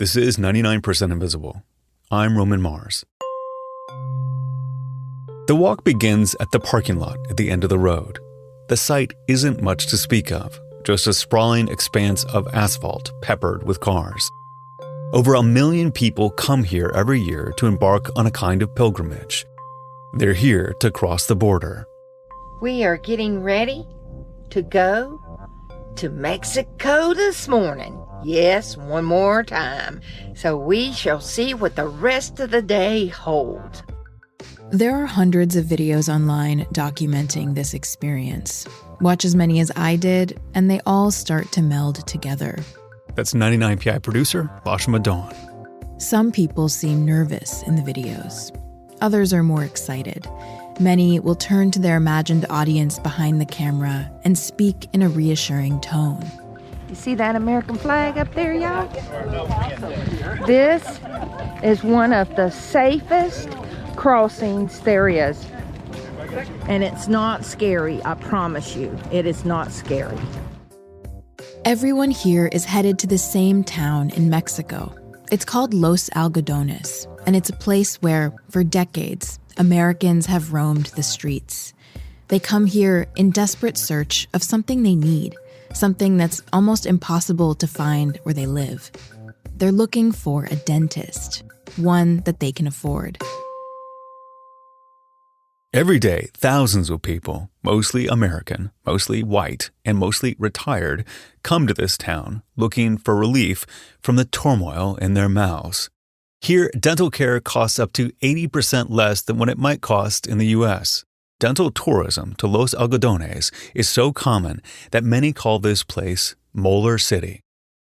This is 99% Invisible. I'm Roman Mars. The walk begins at the parking lot at the end of the road. The site isn't much to speak of, just a sprawling expanse of asphalt peppered with cars. Over 1 million people come here every year to embark on a kind of pilgrimage. They're here to cross the border. We are getting ready to go to Mexico this morning. Yes, one more time. So we shall see what the rest of the day holds. There are hundreds of videos online documenting this experience. Watch as many as I did, and they all start to meld together. That's 99PI producer Lashma Dawn. Some people seem nervous in the videos. Others are more excited. Many will turn to their imagined audience behind the camera and speak in a reassuring tone. You see that American flag up there, y'all? This is one of the safest crossings there is. And it's not scary, I promise you. It is not scary. Everyone here is headed to the same town in Mexico. It's called Los Algodones, and it's a place where, for decades, Americans have roamed the streets. They come here in desperate search of something they need, something that's almost impossible to find where they live. They're looking for a dentist, one that they can afford. Every day, thousands of people, mostly American, mostly white, and mostly retired, come to this town looking for relief from the turmoil in their mouths. Here, dental care costs up to 80% less than what it might cost in the U.S. Dental tourism to Los Algodones is so common that many call this place Molar City.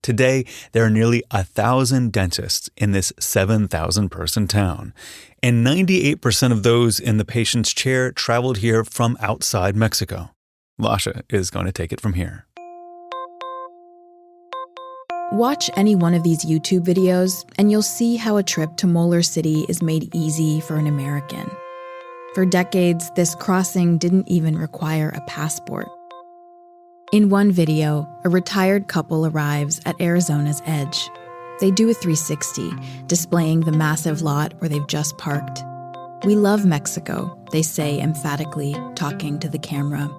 Today, there are nearly 1,000 dentists in this 7,000-person town, and 98% of those in the patient's chair traveled here from outside Mexico. Lasha is going to take it from here. Watch any one of these YouTube videos, and you'll see how a trip to Molar City is made easy for an American. For decades, this crossing didn't even require a passport. In one video, a retired couple arrives at Arizona's edge. They do a 360, displaying the massive lot where they've just parked. "We love Mexico," they say emphatically, talking to the camera.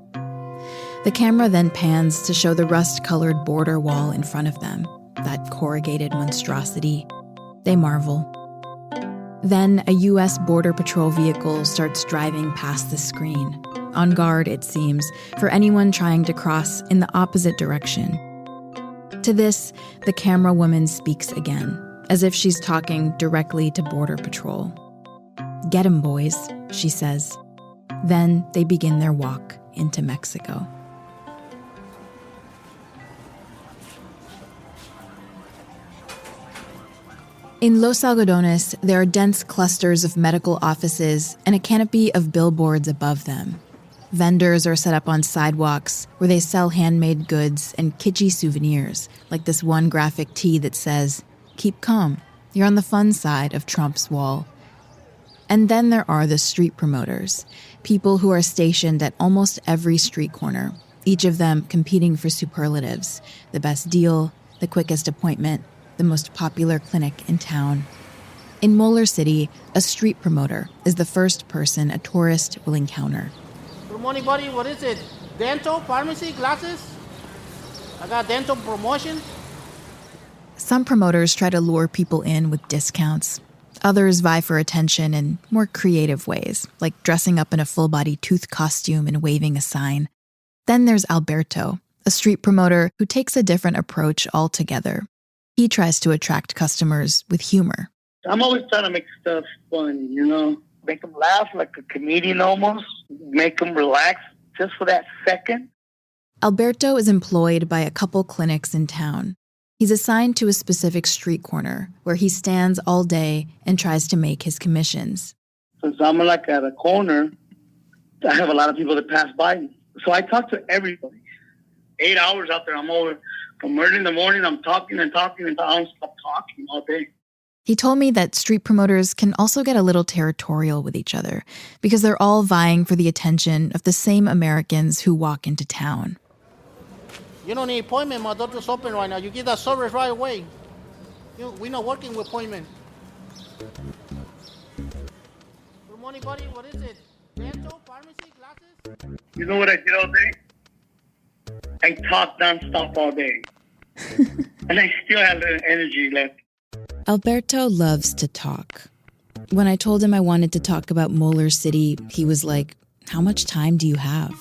The camera then pans to show the rust-colored border wall in front of them, that corrugated monstrosity. They marvel. Then a U.S. Border Patrol vehicle starts driving past the screen, on guard, it seems, for anyone trying to cross in the opposite direction. To this, the camera woman speaks again, as if she's talking directly to Border Patrol. "Get 'em, boys," she says. Then they begin their walk into Mexico. In Los Algodones, there are dense clusters of medical offices and a canopy of billboards above them. Vendors are set up on sidewalks where they sell handmade goods and kitschy souvenirs, like this one graphic tee that says, "Keep calm, you're on the fun side of Trump's wall." And then there are the street promoters, people who are stationed at almost every street corner, each of them competing for superlatives, the best deal, the quickest appointment, the most popular clinic in town. In Molar City, a street promoter is the first person a tourist will encounter. "Good morning, buddy. What is it? Dental, pharmacy, glasses? I got dental promotion." Some promoters try to lure people in with discounts. Others vie for attention in more creative ways, like dressing up in a full-body tooth costume and waving a sign. Then there's Alberto, a street promoter who takes a different approach altogether. He tries to attract customers with humor. I'm always trying to make stuff fun, make them laugh like a comedian almost, make them relax just for that second. Alberto is employed by a couple clinics in town. He's assigned to a specific street corner where he stands all day and tries to make his commissions. Since I'm like at a corner, I have a lot of people that pass by. So I talk to everybody. 8 hours out there, I'm over. From early in the morning, I'm talking and talking and I don't stop talking all day. He told me that street promoters can also get a little territorial with each other because they're all vying for the attention of the same Americans who walk into town. "You don't need an appointment. My doctor's open right now. You get that service right away." We're not working with appointment. Good morning, buddy. What is it? Dental, pharmacy, glasses? You know what I did all day? I talked nonstop all day. And I still have the energy left. Alberto loves to talk. When I told him I wanted to talk about Molar City, he was like, "How much time do you have?"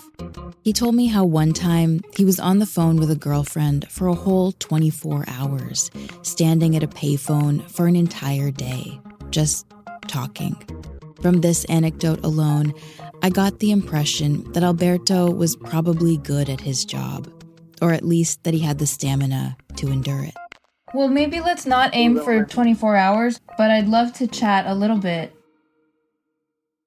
He told me how one time he was on the phone with a girlfriend for a whole 24 hours, standing at a payphone for an entire day, just talking. From this anecdote alone, I got the impression that Alberto was probably good at his job, or at least that he had the stamina to endure it. Well, maybe let's not aim for 24 hours, but I'd love to chat a little bit.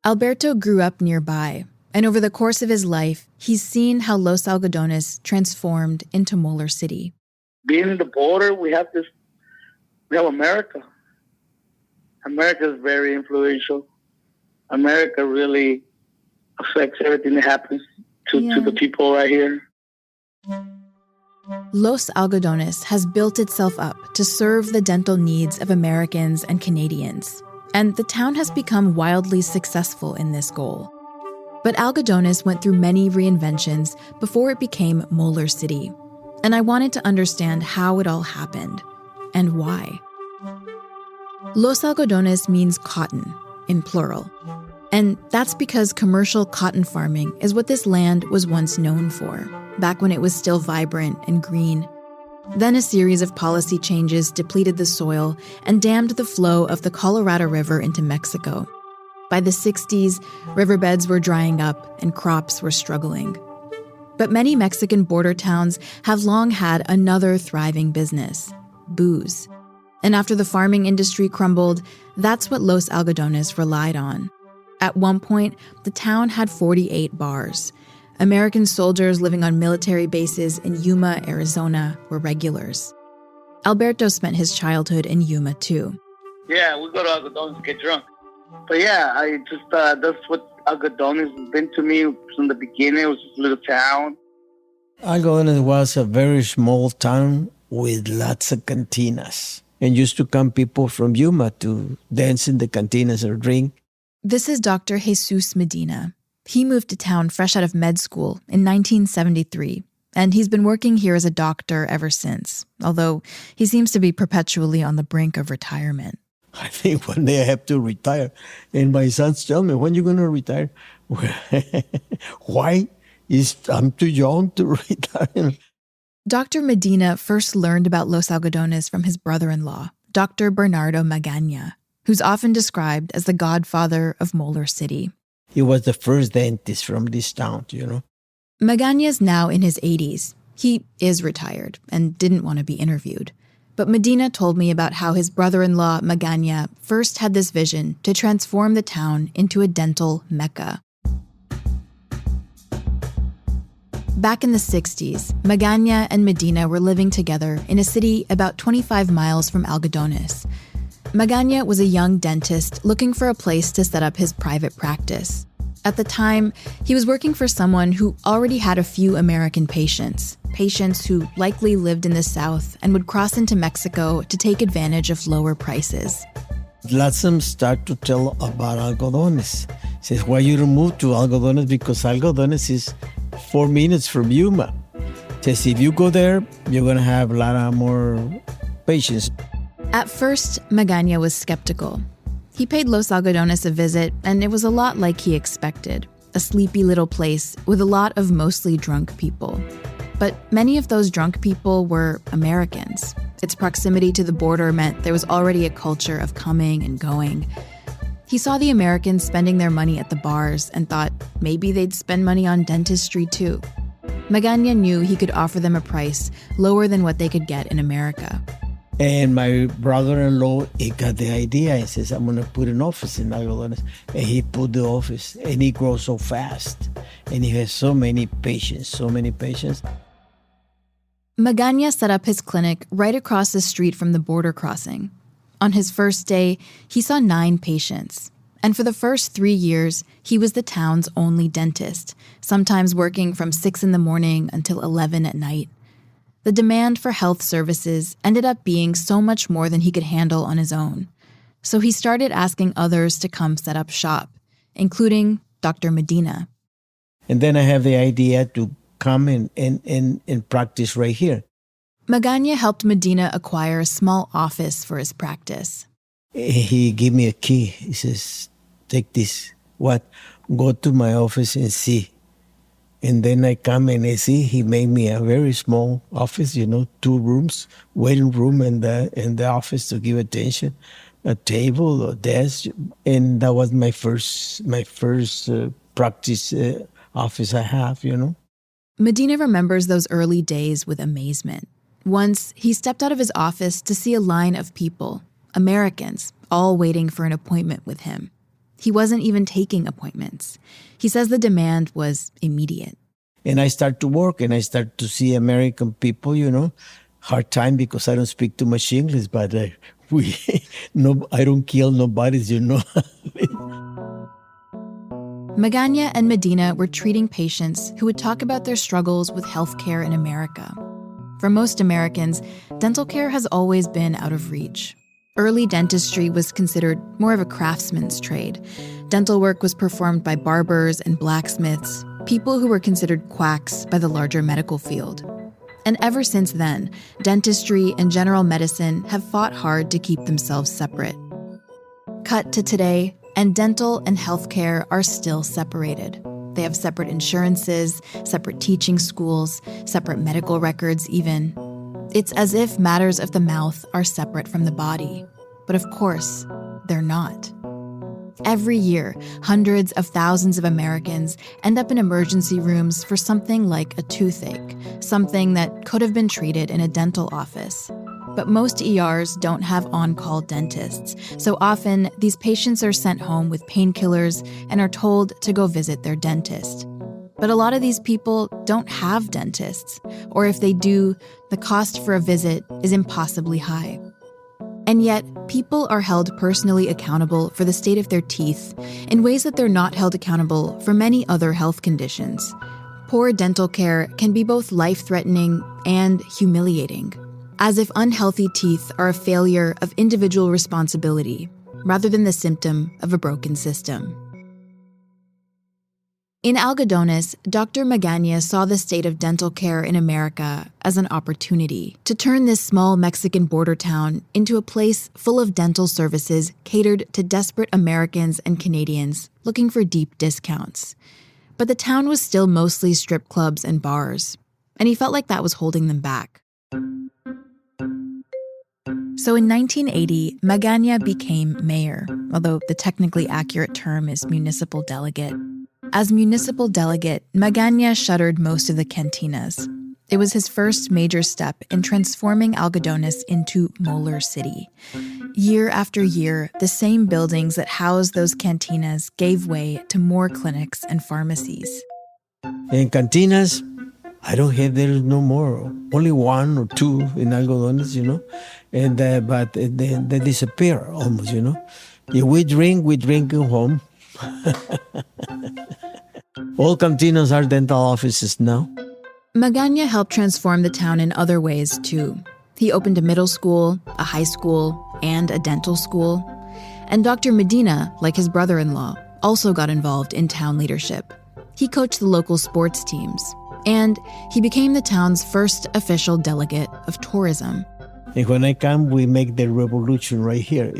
Alberto grew up nearby, and over the course of his life, he's seen how Los Algodones transformed into Molar City. Being in the border, we have America. America is very influential. America really affects everything that happens to the people right here. Los Algodones has built itself up to serve the dental needs of Americans and Canadians, and the town has become wildly successful in this goal. But Algodones went through many reinventions before it became Molar City, and I wanted to understand how it all happened and why. Los Algodones means cotton, in plural. And that's because commercial cotton farming is what this land was once known for, back when it was still vibrant and green. Then a series of policy changes depleted the soil and dammed the flow of the Colorado River into Mexico. By the 60s, riverbeds were drying up and crops were struggling. But many Mexican border towns have long had another thriving business, booze. And after the farming industry crumbled, that's what Los Algodones relied on. At one point, the town had 48 bars. American soldiers living on military bases in Yuma, Arizona, were regulars. Alberto spent his childhood in Yuma, too. Yeah, we go to Algodones to get drunk. But yeah, I just, that's what Algodones has been to me from the beginning. It was just a little town. Algodones was a very small town with lots of cantinas. And used to come people from Yuma to dance in the cantinas or drink. This is Dr. Jesus Medina. He moved to town fresh out of med school in 1973, and he's been working here as a doctor ever since, although he seems to be perpetually on the brink of retirement. I think one day I have to retire. And my sons tell me, when are you going to retire? Why? I'm too young to retire. Dr. Medina first learned about Los Algodones from his brother-in-law, Dr. Bernardo Magaña, who's often described as the godfather of Molar City. He was the first dentist from this town, Magaña's now in his 80s. He is retired and didn't want to be interviewed. But Medina told me about how his brother-in-law, Magaña, first had this vision to transform the town into a dental mecca. Back in the 60s, Magaña and Medina were living together in a city about 25 miles from Algodones. Magaña was a young dentist looking for a place to set up his private practice. At the time, he was working for someone who already had a few American patients who likely lived in the South and would cross into Mexico to take advantage of lower prices. Lots of them start to tell about Algodones. Says, why you don't move to Algodones? Because Algodones is 4 minutes from Yuma. Says, if you go there, you're going to have a lot of more patients. At first, Magaña was skeptical. He paid Los Algodones a visit, and it was a lot like he expected, a sleepy little place with a lot of mostly drunk people. But many of those drunk people were Americans. Its proximity to the border meant there was already a culture of coming and going. He saw the Americans spending their money at the bars and thought maybe they'd spend money on dentistry too. Magaña knew he could offer them a price lower than what they could get in America. And my brother-in-law, he got the idea. He says, I'm going to put an office in Algodones. And he put the office, and he grows so fast. And he has so many patients. Magaña set up his clinic right across the street from the border crossing. On his first day, he saw 9 patients. And for the first 3 years, he was the town's only dentist, sometimes working from 6 in the morning until 11 at night. the demand for health services ended up being so much more than he could handle on his own. So he started asking others to come set up shop, including Dr. Medina. And then I have the idea to come and practice right here. Magaña helped Medina acquire a small office for his practice. He gave me a key. He says, take this. What? Go to my office and see. And then I come and I see he made me a very small office, 2 rooms, waiting room and the office to give attention, a table, a desk. And that was my first practice office I have, Medina remembers those early days with amazement. Once, he stepped out of his office to see a line of people, Americans, all waiting for an appointment with him. He wasn't even taking appointments. He says the demand was immediate. And I start to work and I start to see American people, hard time because I don't speak too much English, but I don't kill nobody, Magaña and Medina were treating patients who would talk about their struggles with healthcare in America. For most Americans, dental care has always been out of reach. Early dentistry was considered more of a craftsman's trade. Dental work was performed by barbers and blacksmiths, people who were considered quacks by the larger medical field. And ever since then, dentistry and general medicine have fought hard to keep themselves separate. Cut to today, and dental and healthcare are still separated. They have separate insurances, separate teaching schools, separate medical records even. It's as if matters of the mouth are separate from the body. But of course, they're not. Every year, hundreds of thousands of Americans end up in emergency rooms for something like a toothache, something that could have been treated in a dental office. But most ERs don't have on-call dentists, so often these patients are sent home with painkillers and are told to go visit their dentist. But a lot of these people don't have dentists, or if they do, the cost for a visit is impossibly high. And yet, people are held personally accountable for the state of their teeth in ways that they're not held accountable for many other health conditions. Poor dental care can be both life-threatening and humiliating, as if unhealthy teeth are a failure of individual responsibility rather than the symptom of a broken system. In Algodones, Dr. Magaña saw the state of dental care in America as an opportunity to turn this small Mexican border town into a place full of dental services catered to desperate Americans and Canadians looking for deep discounts. But the town was still mostly strip clubs and bars, and he felt like that was holding them back. So in 1980, Magaña became mayor, although the technically accurate term is municipal delegate. As municipal delegate, Magaña shuttered most of the cantinas. It was his first major step in transforming Algodones into Molar City. Year after year, the same buildings that housed those cantinas gave way to more clinics and pharmacies. In cantinas, I don't have there no more. Only 1 or 2 in Algodones, and but they disappear almost, If we drink at home. All cantinas are dental offices now. Magaña helped transform the town in other ways, too. He opened a middle school, a high school, and a dental school. And Dr. Medina, like his brother-in-law, also got involved in town leadership. He coached the local sports teams, and he became the town's first official delegate of tourism. And when I come, we make the revolution right here,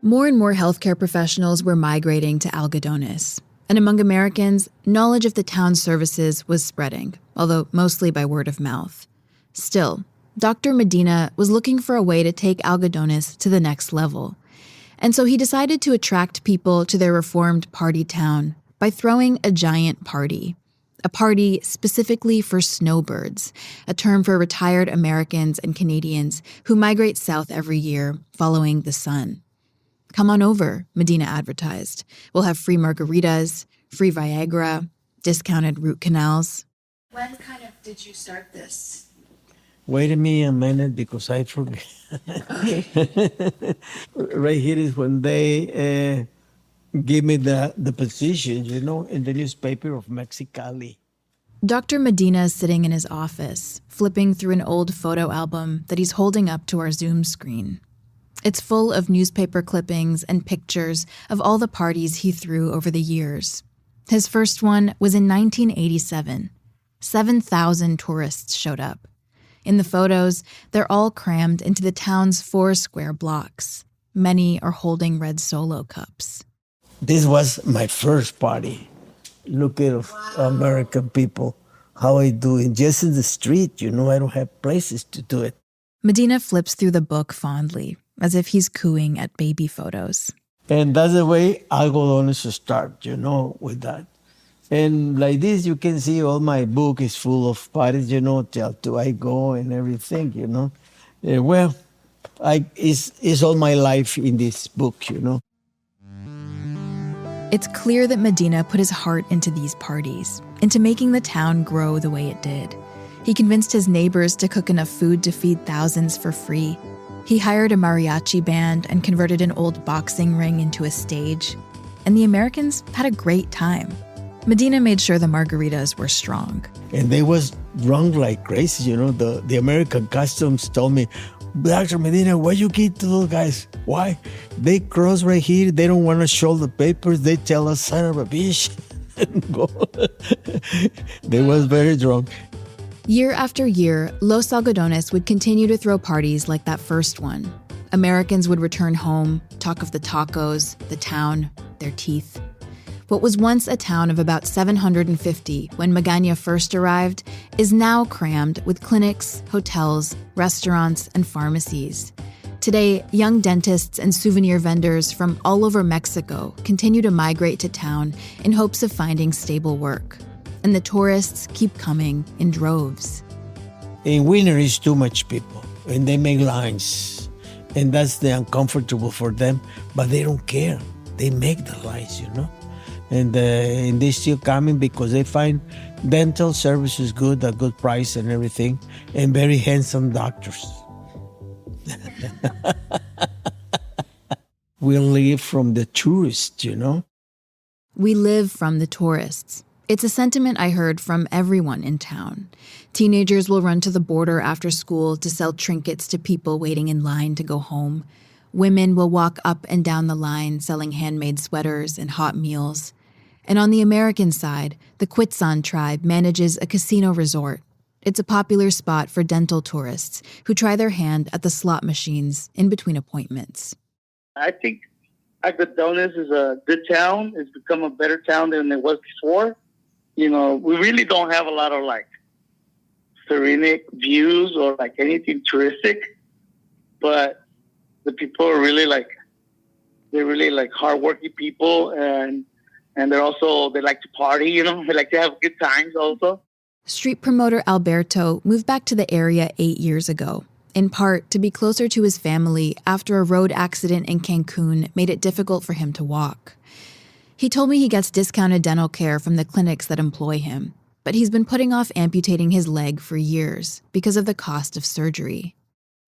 More and more healthcare professionals were migrating to Algodones. And among Americans, knowledge of the town's services was spreading, although mostly by word of mouth. Still, Dr. Medina was looking for a way to take Algodones to the next level. And so he decided to attract people to their reformed party town by throwing a giant party. A party specifically for snowbirds, a term for retired Americans and Canadians who migrate south every year following the sun. Come on over, Medina advertised. We'll have free margaritas, free Viagra, discounted root canals. When kind of did you start this? Wait a minute because I forget. Right here is when they give me the position, in the newspaper of Mexicali. Dr. Medina is sitting in his office, flipping through an old photo album that he's holding up to our Zoom screen. It's full of newspaper clippings and pictures of all the parties he threw over the years. His first one was in 1987. 7,000 tourists showed up. In the photos, they're all crammed into the town's 4 square blocks. Many are holding red Solo cups. This was my first party. Look at American people, how I do it. Just in the street, I don't have places to do it. Medina flips through the book fondly, as if he's cooing at baby photos. And that's the way Algodones start, with that. And like this, you can see all my book is full of parties, till I go and everything, it's all my life in this book, It's clear that Medina put his heart into these parties, into making the town grow the way it did. He convinced his neighbors to cook enough food to feed thousands for free. He hired a mariachi band and converted an old boxing ring into a stage. And the Americans had a great time. Medina made sure the margaritas were strong. And they was drunk like crazy, The American customs told me, Dr. Medina, why you get to those guys? Why? They cross right here. They don't want to show the papers. They tell us, son of a bitch, and go. They was very drunk. Year after year, Los Algodones would continue to throw parties like that first one. Americans would return home, talk of the tacos, the town, their teeth. What was once a town of about 750 when Magaña first arrived is now crammed with clinics, hotels, restaurants, and pharmacies. Today, young dentists and souvenir vendors from all over Mexico continue to migrate to town in hopes of finding stable work. And the tourists keep coming in droves. In winter, it's too much people, and they make lines. And that's the uncomfortable for them, but they don't care. They make the lines, And they still coming because they find dental services good, a good price and everything, and very handsome doctors. We live from the tourists, We live from the tourists. It's a sentiment I heard from everyone in town. Teenagers will run to the border after school to sell trinkets to people waiting in line to go home. Women will walk up and down the line selling handmade sweaters and hot meals. And on the American side, the Quetzan tribe manages a casino resort. It's a popular spot for dental tourists who try their hand at the slot machines in between appointments. I think Algodones is a good town. It's become a better town than it was before. We really don't have a lot of serenic views or anything touristic, but the people are really they're really hardworking people, and they like to party, they like to have good times also. Street promoter Alberto moved back to the area 8 years ago, in part to be closer to his family after a road accident in Cancun made it difficult for him to walk. He told me he gets discounted dental care from the clinics that employ him, but he's been putting off amputating his leg for years because of the cost of surgery.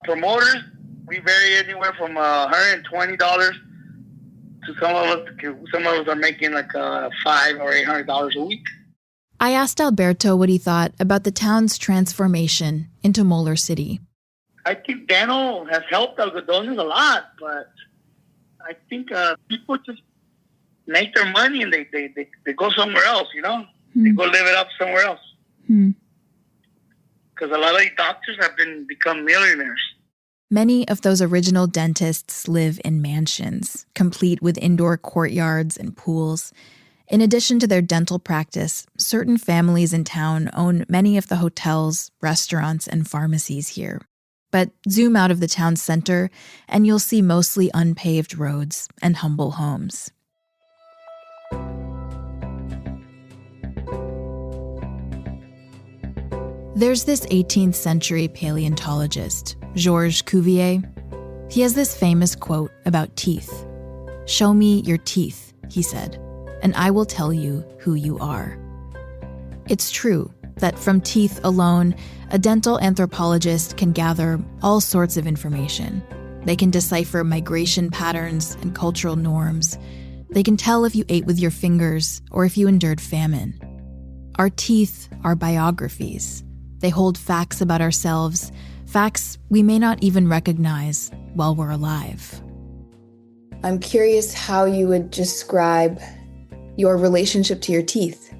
Promoters, we vary anywhere from $120 to some of us are making $500 or $800 a week. I asked Alberto what he thought about the town's transformation into Molar City. I think dental has helped Algodones a lot, but I think people just make their money and they go somewhere else, They go live it up somewhere else. Because a lot of these doctors have become millionaires. Many of those original dentists live in mansions, complete with indoor courtyards and pools. In addition to their dental practice, certain families in town own many of the hotels, restaurants, and pharmacies here. But zoom out of the town center, and you'll see mostly unpaved roads and humble homes. There's this 18th century paleontologist, Georges Cuvier. He has this famous quote about teeth. "Show me your teeth," he said, "and I will tell you who you are." It's true that from teeth alone, a dental anthropologist can gather all sorts of information. They can decipher migration patterns and cultural norms. They can tell if you ate with your fingers or if you endured famine. Our teeth are biographies. They hold facts about ourselves, facts we may not even recognize while we're alive. I'm curious how you would describe your relationship to your teeth.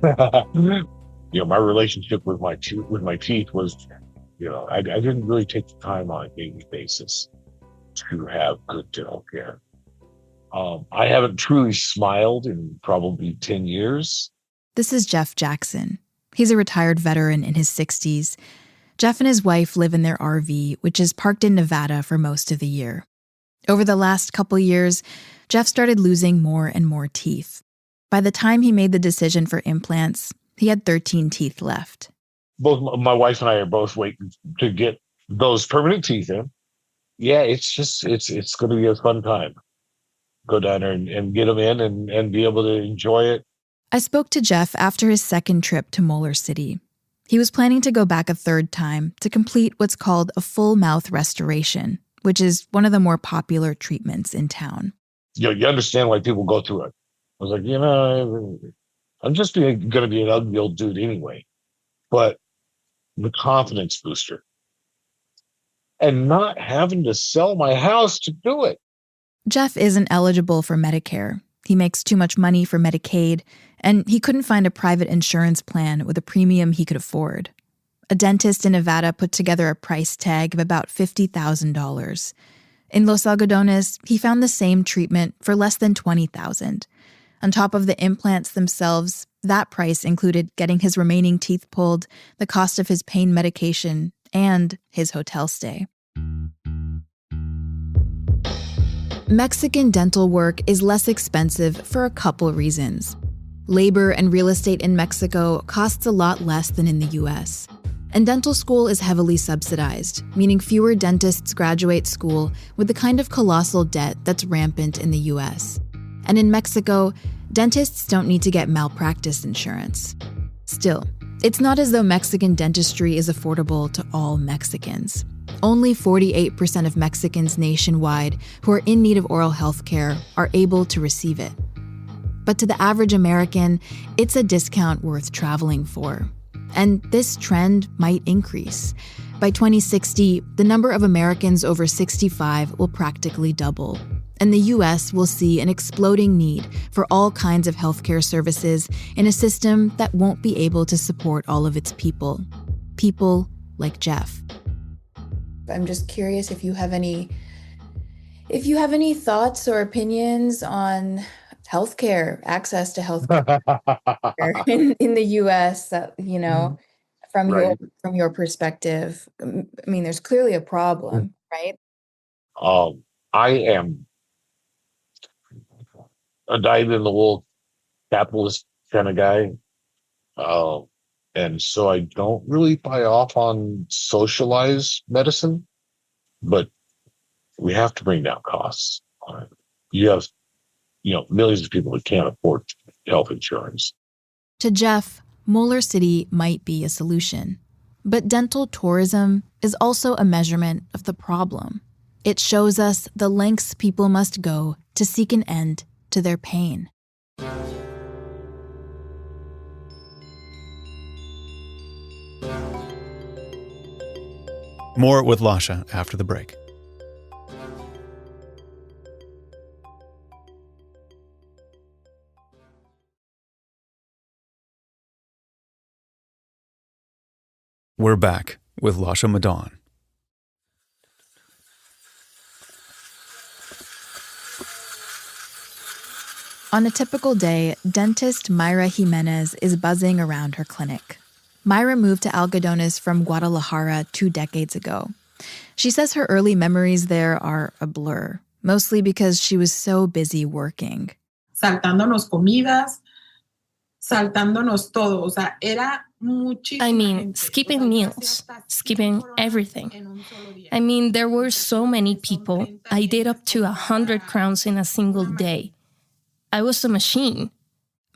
My relationship with my teeth was, I didn't really take the time on a daily basis to have good dental care. I haven't truly smiled in probably 10 years. This is Jeff Jackson. He's a retired veteran in his 60s. Jeff and his wife live in their RV, which is parked in Nevada for most of the year. Over the last couple years, Jeff started losing more and more teeth. By the time he made the decision for implants, he had 13 teeth left. Both my wife and I are both waiting to get those permanent teeth in. Yeah, it's going to be a fun time. Go down there and get them in and be able to enjoy it. I spoke to Jeff after his second trip to Molar City. He was planning to go back a third time to complete what's called a full mouth restoration, which is one of the more popular treatments in town. You understand why people go through it. I was like, I'm just going to be an ugly old dude anyway. But the confidence booster. And not having to sell my house to do it. Jeff isn't eligible for Medicare. He makes too much money for Medicaid, and he couldn't find a private insurance plan with a premium he could afford. A dentist in Nevada put together a price tag of about $50,000. In Los Algodones, he found the same treatment for less than $20,000. On top of the implants themselves, that price included getting his remaining teeth pulled, the cost of his pain medication, and his hotel stay. Mexican dental work is less expensive for a couple reasons. Labor and real estate in Mexico costs a lot less than in the US. And dental school is heavily subsidized, meaning fewer dentists graduate school with the kind of colossal debt that's rampant in the US. And in Mexico, dentists don't need to get malpractice insurance. Still, it's not as though Mexican dentistry is affordable to all Mexicans. Only 48% of Mexicans nationwide who are in need of oral health care are able to receive it. But to the average American, it's a discount worth traveling for. And this trend might increase. By 2060, the number of Americans over 65 will practically double. And the U.S. will see an exploding need for all kinds of healthcare services in a system that won't be able to support all of its people. People like Jeff. I'm just curious if you have any thoughts or opinions on healthcare, access to healthcare in the U.S. From your perspective. I mean, there's clearly a problem, right? I am a dyed-in-the-wool capitalist kind of guy. And so I don't really buy off on socialized medicine, but we have to bring down costs. You have, millions of people that can't afford health insurance. To Jeff, Molar City might be a solution, but dental tourism is also a measurement of the problem. It shows us the lengths people must go to seek an end to their pain. More with Lasha after the break. We're back with Lasha Madon. On a typical day, dentist Mayra Jimenez is buzzing around her clinic. Mayra moved to Algodones from Guadalajara 2 decades ago. She says her early memories there are a blur, mostly because she was so busy working. Saltándonos comidas, saltándonos todo. O sea, era muchísima I mean, gente. skipping meals, skipping everything. I mean, there were so many people. I did up to 100 crowns in a single day. I was a machine.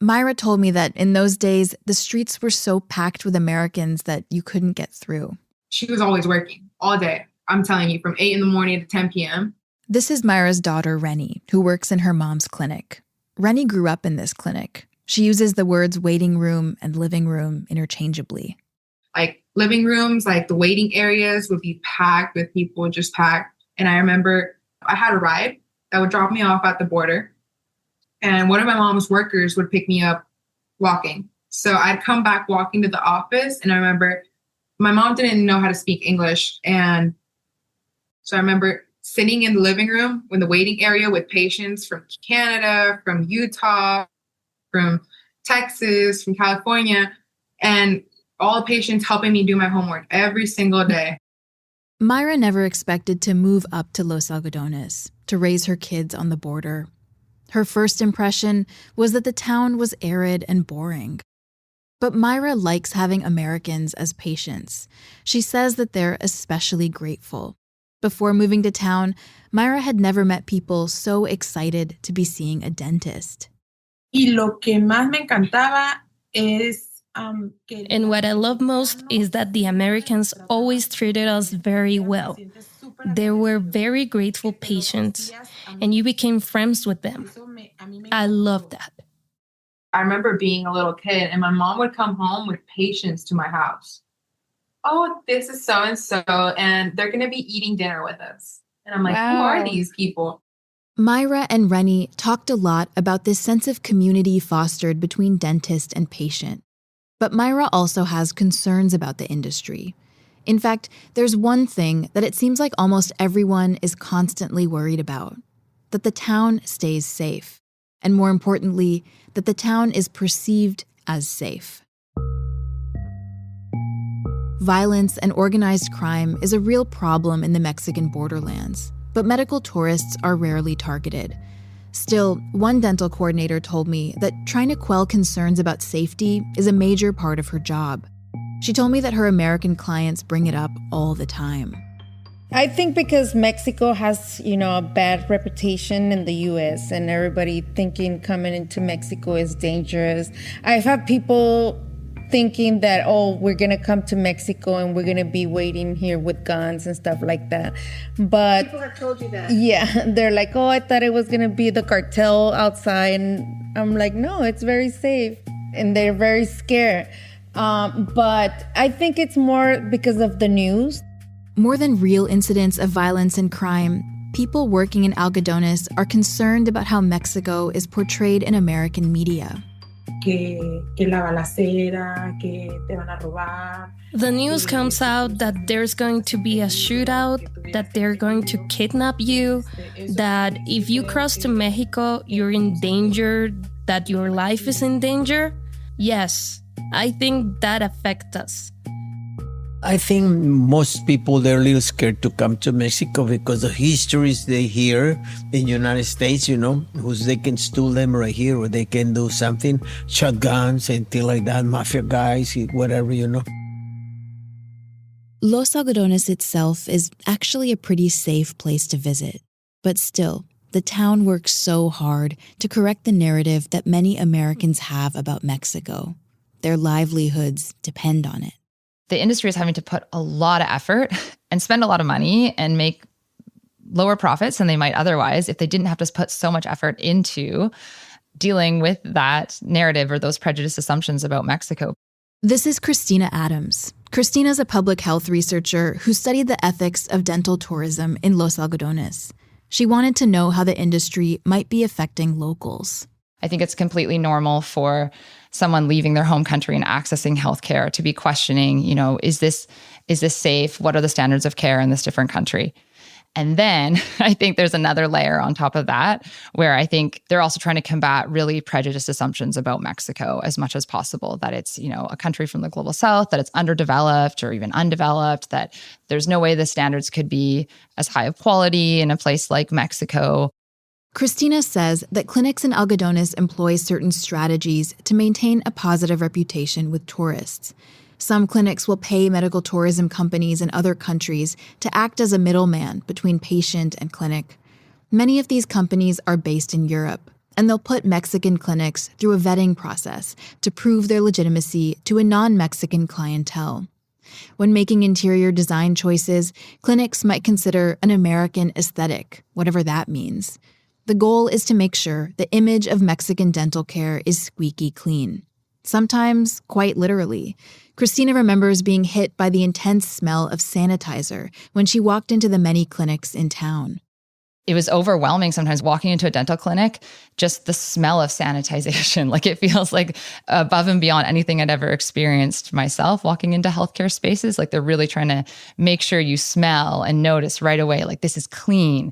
Mayra told me that in those days, the streets were so packed with Americans that you couldn't get through. She was always working all day. I'm telling you, from 8 in the morning to 10 p.m. This is Mayra's daughter, Rennie, who works in her mom's clinic. Rennie grew up in this clinic. She uses the words waiting room and living room interchangeably. Like living rooms, like the waiting areas would be packed with people, just packed. And I remember I had a ride that would drop me off at the border. And one of my mom's workers would pick me up walking. So I'd come back walking to the office. And I remember my mom didn't know how to speak English. And so I remember sitting in the living room in the waiting area with patients from Canada, from Utah, from Texas, from California, and all the patients helping me do my homework every single day. Mayra never expected to move up to Los Algodones to raise her kids on the border. Her first impression was that the town was arid and boring. But Mayra likes having Americans as patients. She says that they're especially grateful. Before moving to town, Mayra had never met people so excited to be seeing a dentist. And what I love most is that the Americans always treated us very well. They were very grateful patients, and you became friends with them. I love that. I remember being a little kid and my mom would come home with patients to my house. Oh, this is so-and-so, and they're going to be eating dinner with us. And I'm like, Who are these people? Mayra and Rennie talked a lot about this sense of community fostered between dentist and patient. But Mayra also has concerns about the industry. In fact, there's one thing that it seems like almost everyone is constantly worried about: that the town stays safe. And more importantly, that the town is perceived as safe. Violence and organized crime is a real problem in the Mexican borderlands, but medical tourists are rarely targeted. Still, one dental coordinator told me that trying to quell concerns about safety is a major part of her job. She told me that her American clients bring it up all the time. I think because Mexico has, a bad reputation in the U.S. and everybody thinking coming into Mexico is dangerous. I've had people thinking that, we're going to come to Mexico and we're going to be waiting here with guns and stuff like that. But People have told you that. Yeah, they're like, I thought it was going to be the cartel outside. And I'm like, no, it's very safe. And they're very scared. But I think it's more because of the news. More than real incidents of violence and crime, people working in Algodones are concerned about how Mexico is portrayed in American media. The news comes out that there's going to be a shootout, that they're going to kidnap you, that if you cross to Mexico, you're in danger, that your life is in danger. Yes, I think that affects us. I think most people, they're a little scared to come to Mexico because the histories they hear in the United States, who's they can steal them right here or they can do something, shotguns and things like that, mafia guys, whatever, Los Algodones itself is actually a pretty safe place to visit. But still, the town works so hard to correct the narrative that many Americans have about Mexico. Their livelihoods depend on it. The industry is having to put a lot of effort and spend a lot of money and make lower profits than they might otherwise if they didn't have to put so much effort into dealing with that narrative or those prejudiced assumptions about Mexico. This is Christina Adams. Christina's a public health researcher who studied the ethics of dental tourism in Los Algodones. She wanted to know how the industry might be affecting locals. I think it's completely normal for someone leaving their home country and accessing healthcare to be questioning, is this safe? What are the standards of care in this different country? And then I think there's another layer on top of that, where I think they're also trying to combat really prejudiced assumptions about Mexico as much as possible, that it's, a country from the global south, that it's underdeveloped or even undeveloped, that there's no way the standards could be as high of quality in a place like Mexico. Christina says that clinics in Algodones employ certain strategies to maintain a positive reputation with tourists. Some clinics will pay medical tourism companies in other countries to act as a middleman between patient and clinic. Many of these companies are based in Europe, and they'll put Mexican clinics through a vetting process to prove their legitimacy to a non-Mexican clientele. When making interior design choices, clinics might consider an American aesthetic, whatever that means. The goal is to make sure the image of Mexican dental care is squeaky clean. Sometimes, quite literally. Cristina remembers being hit by the intense smell of sanitizer when she walked into the many clinics in town. It was overwhelming sometimes walking into a dental clinic, just the smell of sanitization. Like it feels like above and beyond anything I'd ever experienced myself walking into healthcare spaces. Like they're really trying to make sure you smell and notice right away, like this is clean.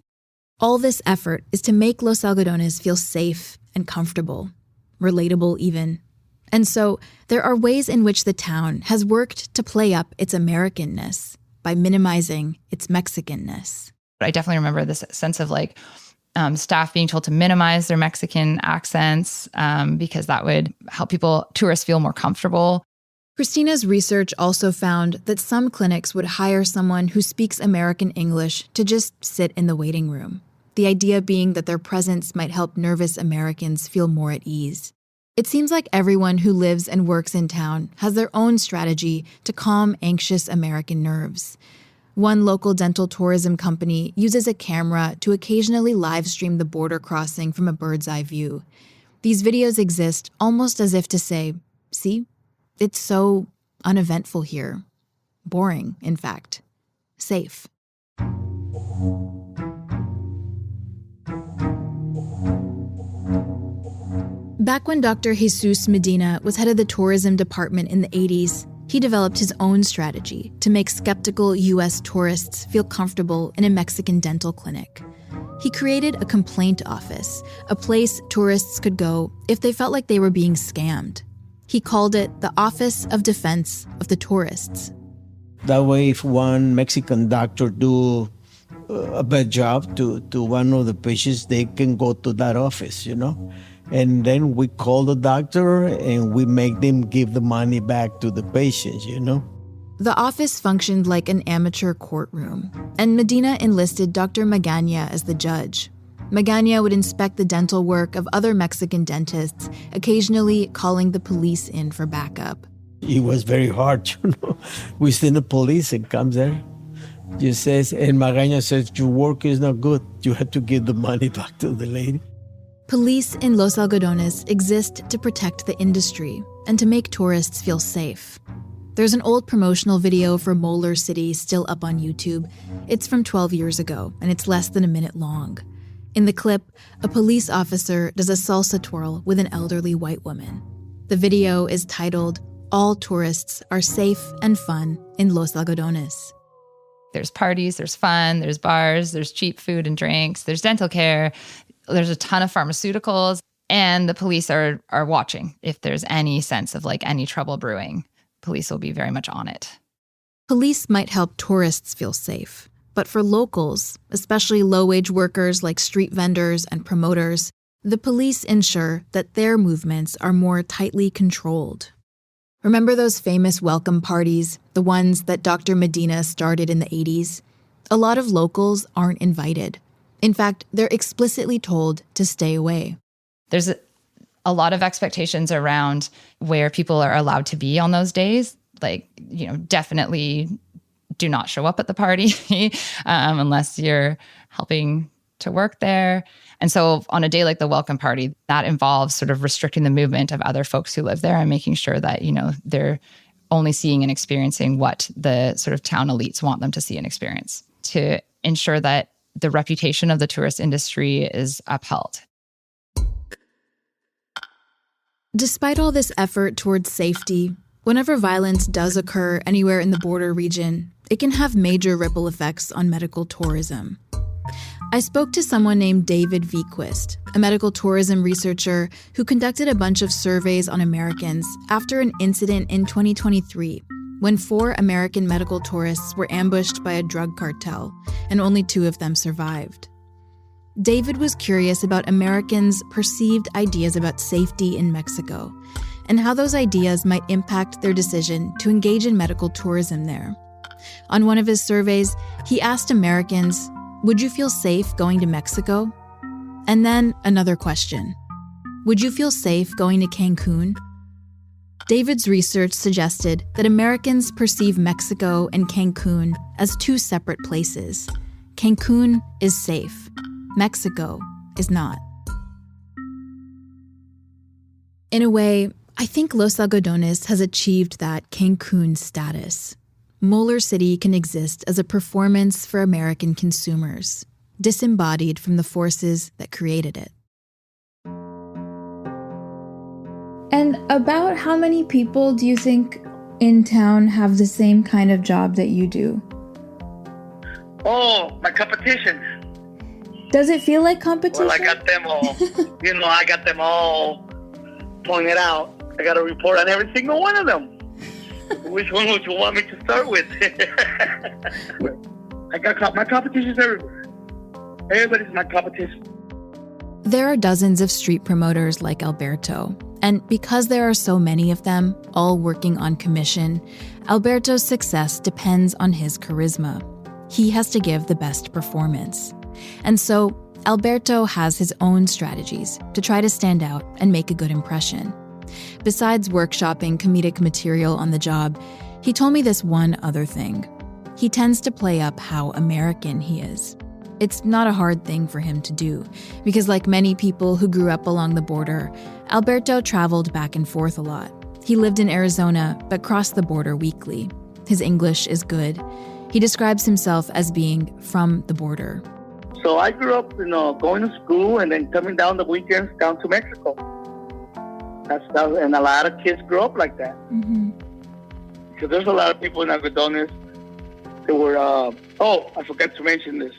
All this effort is to make Los Algodones feel safe and comfortable, relatable even. And so there are ways in which the town has worked to play up its Americanness by minimizing its Mexicanness. I definitely remember this sense of like staff being told to minimize their Mexican accents because that would help tourists feel more comfortable. Cristina's research also found that some clinics would hire someone who speaks American English to just sit in the waiting room. The idea being that their presence might help nervous Americans feel more at ease. It seems like everyone who lives and works in town has their own strategy to calm anxious American nerves. One local dental tourism company uses a camera to occasionally live stream the border crossing from a bird's eye view. These videos exist almost as if to say, see, it's so uneventful here. Boring, in fact. Safe. Back when Dr. Jesus Medina was head of the tourism department in the 80s, he developed his own strategy to make skeptical U.S. tourists feel comfortable in a Mexican dental clinic. He created a complaint office, a place tourists could go if they felt like they were being scammed. He called it the Office of Defense of the Tourists. That way, if one Mexican doctor do a bad job to one of the patients, they can go to that office, And then we call the doctor and we make them give the money back to the patients, The office functioned like an amateur courtroom, and Medina enlisted Dr. Magaña as the judge. Magaña would inspect the dental work of other Mexican dentists, occasionally calling the police in for backup. It was very hard, We send the police and comes there. He says, and Magaña says, your work is not good. You have to give the money back to the lady. Police in Los Algodones exist to protect the industry and to make tourists feel safe. There's an old promotional video for Molar City still up on YouTube. It's from 12 years ago, and it's less than a minute long. In the clip, a police officer does a salsa twirl with an elderly white woman. The video is titled, All Tourists Are Safe and Fun in Los Algodones. There's parties, there's fun, there's bars, there's cheap food and drinks, there's dental care, there's a ton of pharmaceuticals, and the police are watching. If there's any sense of like any trouble brewing, police will be very much on it. Police might help tourists feel safe, but for locals, especially low-wage workers like street vendors and promoters, the police ensure that their movements are more tightly controlled. Remember those famous welcome parties, the ones that Dr. Medina started in the 80s? A lot of locals aren't invited. In fact, they're explicitly told to stay away. There's a lot of expectations around where people are allowed to be on those days. Like, definitely do not show up at the party unless you're helping to work there. And so on a day like the welcome party, that involves sort of restricting the movement of other folks who live there and making sure that, they're only seeing and experiencing what the sort of town elites want them to see and experience to ensure that the reputation of the tourist industry is upheld. Despite all this effort towards safety, whenever violence does occur anywhere in the border region, it can have major ripple effects on medical tourism. I spoke to someone named David Vequist, a medical tourism researcher who conducted a bunch of surveys on Americans after an incident in 2023 when 4 American medical tourists were ambushed by a drug cartel and only 2 of them survived. David was curious about Americans' perceived ideas about safety in Mexico and how those ideas might impact their decision to engage in medical tourism there. On one of his surveys, he asked Americans, would you feel safe going to Mexico? And then another question. Would you feel safe going to Cancun? David's research suggested that Americans perceive Mexico and Cancun as 2 separate places. Cancun is safe. Mexico is not. In a way, I think Los Algodones has achieved that Cancun status. Molar City can exist as a performance for American consumers, disembodied from the forces that created it. And about how many people do you think in town have the same kind of job that you do? Oh, my competition. Does it feel like competition? Well, I got them all. I got them all pointed out. I got a report on every single one of them. Which one would you want me to start with? I got my competition's everywhere. Everybody's my competition. There are dozens of street promoters like Alberto, and because there are so many of them, all working on commission, Alberto's success depends on his charisma. He has to give the best performance. And so, Alberto has his own strategies to try to stand out and make a good impression. Besides workshopping comedic material on the job, he told me this one other thing. He tends to play up how American he is. It's not a hard thing for him to do, because like many people who grew up along the border, Alberto traveled back and forth a lot. He lived in Arizona, but crossed the border weekly. His English is good. He describes himself as being from the border. So I grew up, going to school and then coming down the weekends down to Mexico. And a lot of kids grow up like that. Mm-hmm. Because there's a lot of people in Algodones that were, I forgot to mention this.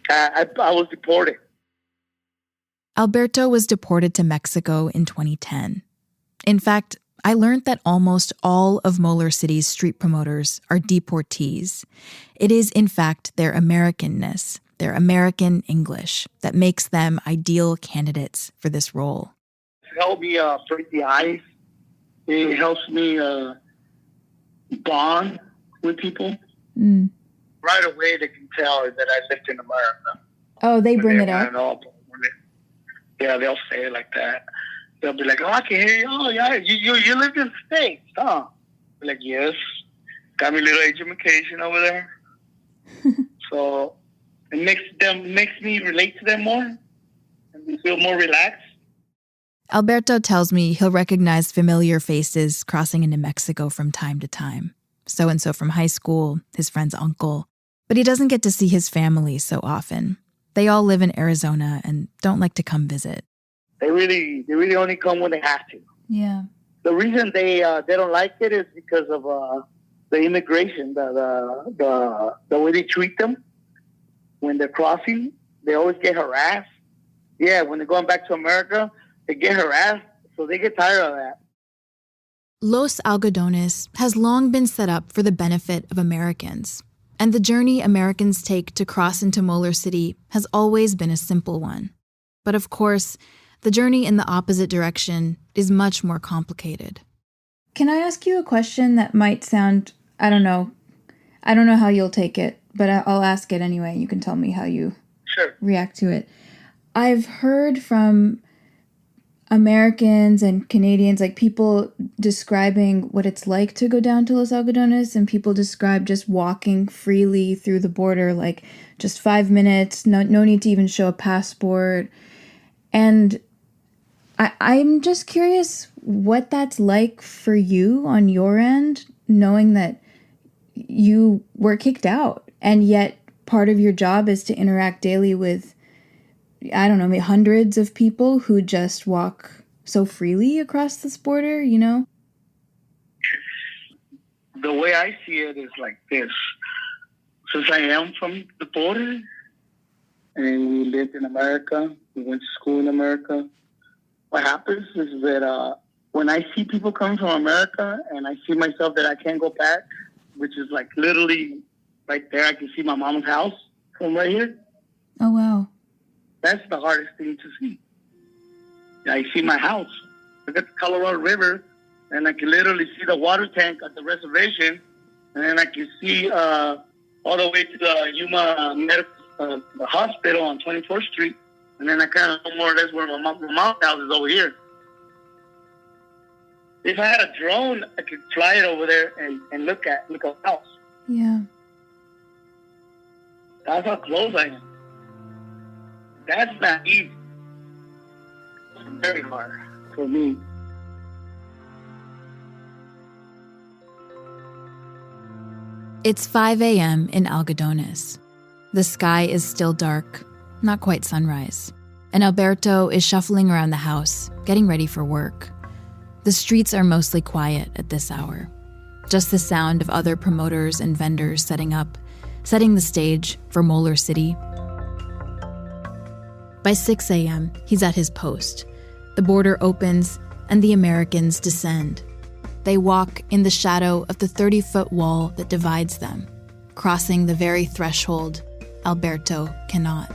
I was deported. Alberto was deported to Mexico in 2010. In fact, I learned that almost all of Molar City's street promoters are deportees. It is, in fact, their Americanness, their American English, that makes them ideal candidates for this role. It helps me break the ice. It helps me bond with people. Mm. Right away, they can tell that I lived in America. Oh, they bring it up? Yeah, they'll say it like that. They'll be like, "Oh, I can hear you. Oh, yeah, you live in the States, huh?" I'm like, yes. Got me a little education over there. So it makes me relate to them more and feel more relaxed. Alberto tells me he'll recognize familiar faces crossing into Mexico from time to time. So-and-so from high school, his friend's uncle. But he doesn't get to see his family so often. They all live in Arizona and don't like to come visit. They really only come when they have to. Yeah. The reason they don't like it is because of the immigration, the way they treat them when they're crossing. They always get harassed. Yeah, when they're going back to America, they get harassed, so they get tired of that. Los Algodones has long been set up for the benefit of Americans, and the journey Americans take to cross into Molar City has always been a simple one. But of course, the journey in the opposite direction is much more complicated. Can I ask you a question that might sound, I don't know how you'll take it, but I'll ask it anyway. You can tell me how you react to it. I've heard from Americans and Canadians, like people describing what it's like to go down to Los Algodones, and people describe just walking freely through the border, like just 5 minutes, no need to even show a passport. And I'm just curious what that's like for you on your end, knowing that you were kicked out, and yet part of your job is to interact daily with, I don't know, maybe hundreds of people who just walk so freely across this border, The way I see it is like this. Since I am from the border, and we lived in America, we went to school in America, what happens is that when I see people coming from America and I see myself that I can't go back, which is like literally right there, I can see my mom's house from right here. Oh, wow. That's the hardest thing to see. I see my house. I got the Colorado River, and I can literally see the water tank at the reservation, and then I can see all the way to the Yuma Medical the hospital on 24th Street, and then I kind of know more or less where my mom's house is over here. If I had a drone, I could fly it over there and look at the house. Yeah. That's how close I am. That's not easy. It's very hard for me. It's 5 a.m. in Algodones. The sky is still dark, not quite sunrise, and Alberto is shuffling around the house, getting ready for work. The streets are mostly quiet at this hour. Just the sound of other promoters and vendors setting the stage for Molar City. By 6 a.m., he's at his post. The border opens and the Americans descend. They walk in the shadow of the 30-foot wall that divides them, crossing the very threshold Alberto cannot.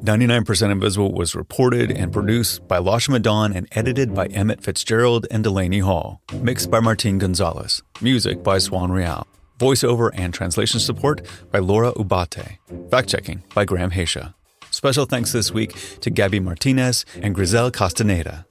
"99% Invisible" was reported and produced by Lasha Madon and edited by Emmett Fitzgerald and Delaney Hall. Mixed by Martin Gonzalez. Music by Swan Real. Voiceover and translation support by Laura Ubate. Fact-checking by Graham Haysha. Special thanks this week to Gabby Martinez and Grisel Castaneda.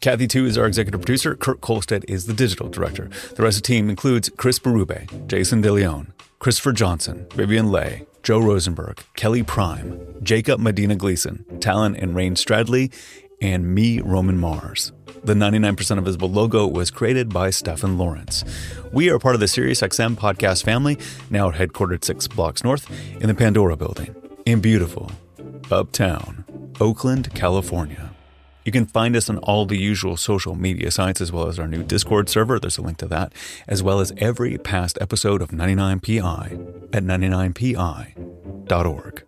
Kathy Tu is our executive producer. Kurt Kolstedt is the digital director. The rest of the team includes Chris Berube, Jason DeLeon, Christopher Johnson, Vivian Leigh, Joe Rosenberg, Kelly Prime, Jacob Medina Gleason, Talon and Rain Stradley, and me, Roman Mars. The 99% Invisible logo was created by Stephen Lawrence. We are part of the SiriusXM podcast family, now headquartered 6 blocks north in the Pandora building in beautiful Uptown, Oakland, California. You can find us on all the usual social media sites, as well as our new Discord server. There's a link to that, as well as every past episode of 99PI at 99pi.org.